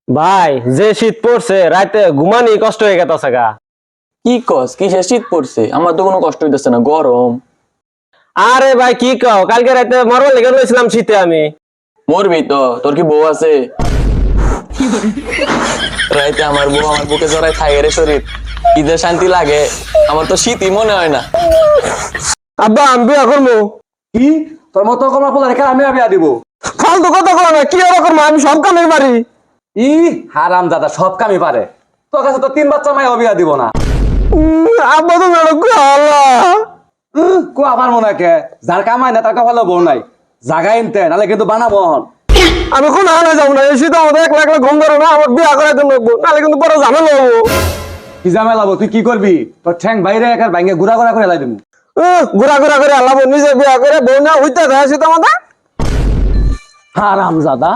ভাই যে শীত পড়ছে রাতে ঘুমানি কষ্ট হয়ে গেছে গা। কি কস কিসে শীত পড়ছে? আমার তো কোনো কষ্ট হইতেছে না, গরম। আরে ভাই কি কও, কালকে রাতে মরবার লেগে রয়েছিলাম শীতে আমি। মরবি তো, তোর কি বউ আছে? রাইতে আমার বউ আমার বুকে জড়াই থাকে রে শরীর, কি যে শান্তি লাগে। আমার তো শীতই মনে হয় না। আব্বা আমি বিয়া করবো। কি তোর মতো কমা পোলা রেখে আমি বিয়া দিব? ফালতু কথা কও না, কি আর করবো, আমি সব কামে পারি। ই হারাম দাদা সব কামই পারে, তোর কাছে তো 3 বাচ্চা মাইও বিয়া দিব না। আব্বা তো মেরো আল্লাহ। কো আমার মনে কে যার কামাই না তার কাছে বউ নাই, জাগা ইনতে নালে কিন্তু বানাবো হন। আমি কোন আনে যাবো না, এই শীত আমাদের একলা একলা ঘুম ধরে না, আমার বিয়া করার জন্য নাহলে কিন্তু পরে ঝামেলা হবো। কি ঝামেলা হবো? তুই কি করবি? তোর ঠ্যাং বাইরে একার ভাঙ্গে গুড়া গুড়া করে লাই দিবি। ঘুরা ঘুরা করে আলাবো, নিজে বিয়া করে বউ না হইতে দেয় শীত আমাদের। হারাম দাদা।